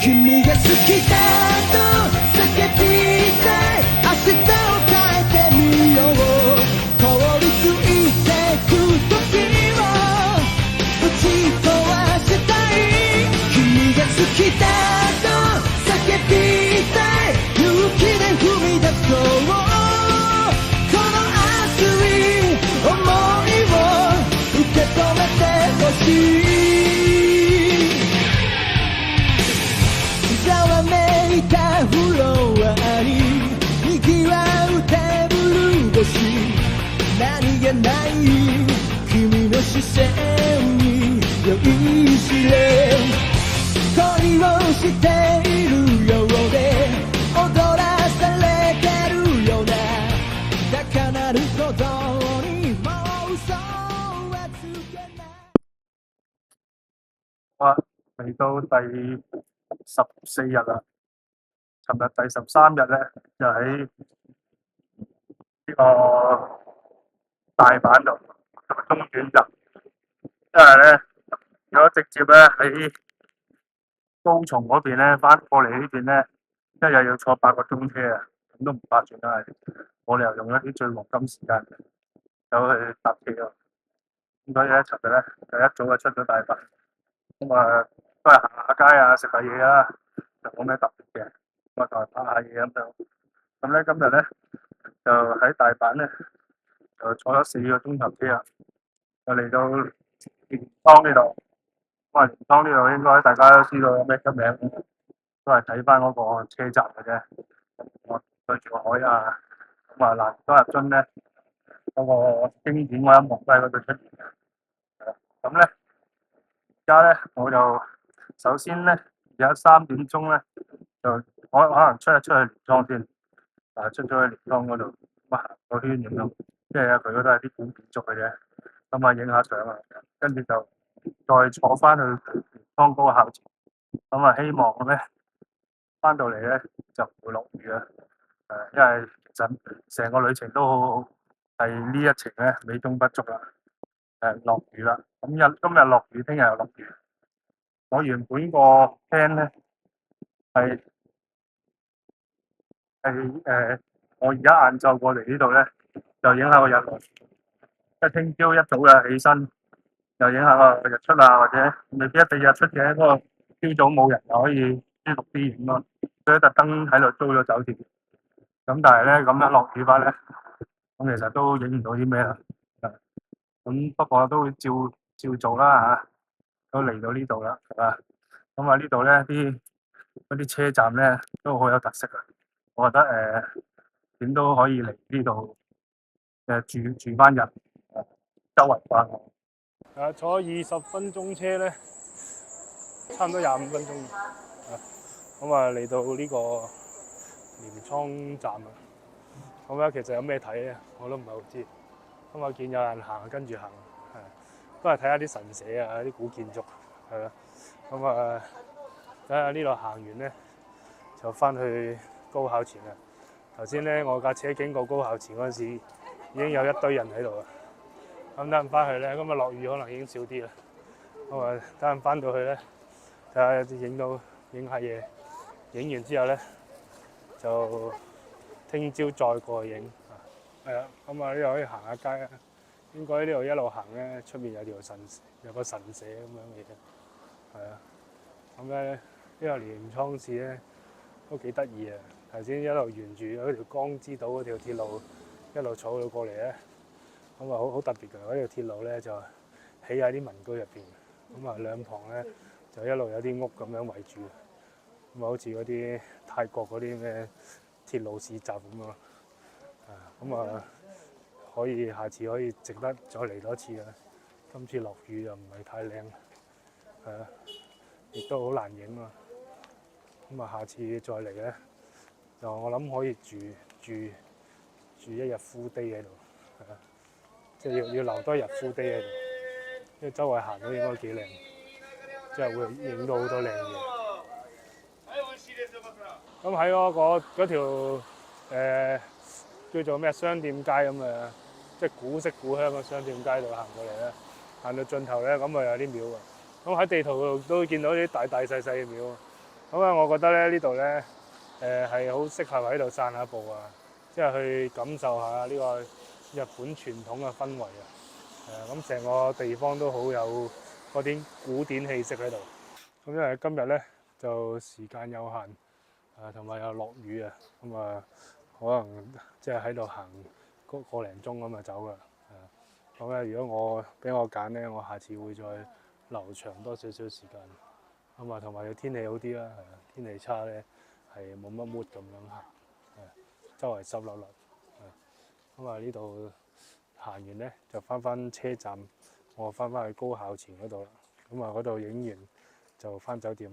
君が好きだと叫びたい明日を変えてみよう通り過ぎてく時をぶち壊したい君が好きだと叫びたい勇気で踏み出そうこの熱い想いを受け止めてほしいざわめいたフロアに賑わうテーブル越し何気ない君の視線に酔いしれ恋をしているようで踊らされてるような高鳴る鼓動にもう嘘はつけない嚟到第14日啦，尋日第13日咧就喺呢個大阪度中轉站，因為咧如果直接咧喺高松嗰邊咧翻過嚟呢邊咧，一日要坐8個鐘車啊，咁都唔划算啦。我哋又用一啲最黃金時間走去搭車咯。咁所以咧，尋日咧就一早就出咗大阪，咁啊都係行下街啊，食下嘢啊，就冇咩特別嘅，咁啊同埋拍下嘢咁樣。咁咧今日咧就喺大阪咧就坐咗4個鐘頭車啊，就嚟到鎌倉呢度。咁啊，鎌倉呢度應該大家都知道有咩出名，都係睇翻嗰個車站嘅啫。我對住個海啊，咁啊蘭多入樽咧嗰個經典嗰音樂都喺嗰度出現嘅。咁咧而家咧我就首先咧而家3點鐘咧就可能出去鎌倉先，出咗去鎌倉嗰度咁啊行個圈咁樣，即係佢嗰度係啲古建築嘅啫，咁啊影下相啊，跟住就再坐翻去鎌倉高校前，咁啊希望咧翻到嚟咧就唔會落雨啦。因為其實成個旅程都好好，係呢一程咧美中不足啦。落雨啦，咁今日落雨，聽日又落雨。我原本個 plan 咧係我而家晏晝過嚟呢度咧，就影下個日落。即係聽朝一早就起身，就影下個日出啊，或者未必一定日出嘅，不過朝早冇人就可以舒服啲影咯。所以特登喺度租咗酒店。咁但係咧咁樣落雨法咧，咁其實都影唔到啲咩啦。咁不過都會照做啦嚇，都嚟到呢度啦，係嘛？咁啊呢度咧嗰啲車站咧都好有特色啊！我覺得點都可以嚟呢度住翻日，周圍逛。坐20分鐘車咧，差唔多25分鐘。咁啊嚟到呢個鎌倉站啊，咁咧其實有咩睇咧，我都唔係好知。咁啊見有人行，跟住行，都係睇下啲神社啊、啲古建築，係啦。咁啊睇下呢度行完咧，就翻去高校前啦。頭先咧我架車經過高校前嗰陣時，已經有一堆人喺度啦。咁等陣翻去咧，咁啊落雨可能已經少啲啦。咁啊等陣翻到去咧，睇下影下嘢，影完之後咧就聽朝再過去影。係啊，咁啊呢度可以行下街啊。應該呢度一路行咧，出面有個神社咁樣嘅嘢。係啊，咁咧呢個鎌倉市咧都幾得意啊！頭先一路沿住嗰條江之島嗰條鐵路一路坐到過嚟咧，咁啊好特別㗎！嗰條鐵路咧就起喺啲民居入邊，咁啊兩旁咧就一路有啲屋咁樣圍住，咁啊好似嗰啲泰國嗰啲咩鐵路市集咁啊。咁啊下次可以值得再嚟多次啊！今次落雨又唔係太靚，係啊，亦都好難影啊！咁啊下次再嚟咧，就我諗可以住一日 full day 喺度，係啊，即係要留多一日 full day 喺度，因為周圍行都應該幾靚，即係會影到好多靚嘢。咁喺嗰條叫做咩商店街咁啊，即係古色古香嘅商店街度行過嚟咧，行到盡頭咧咁啊有啲廟啊，咁喺地圖度都見到啲大大細細嘅廟，咁啊，我覺得咧呢度咧係好適合喺度散下步啊，即係去感受下呢個日本傳統嘅氛圍啊。咁成個地方都好有嗰啲古典氣息喺度。咁因為今日咧就時間有限，同埋又落雨啊，咁啊可能即係喺度行個零鐘咁就走㗎啦。咁咧如果俾我揀咧，我下次會再留長多少少時間。咁啊，同埋個天氣好啲啦，天氣差咧係冇乜 mood 咁樣行，周圍濕粒粒。咁啊呢度行完咧就翻車站，我翻去高校前嗰度啦。咁啊嗰度影完就翻酒店。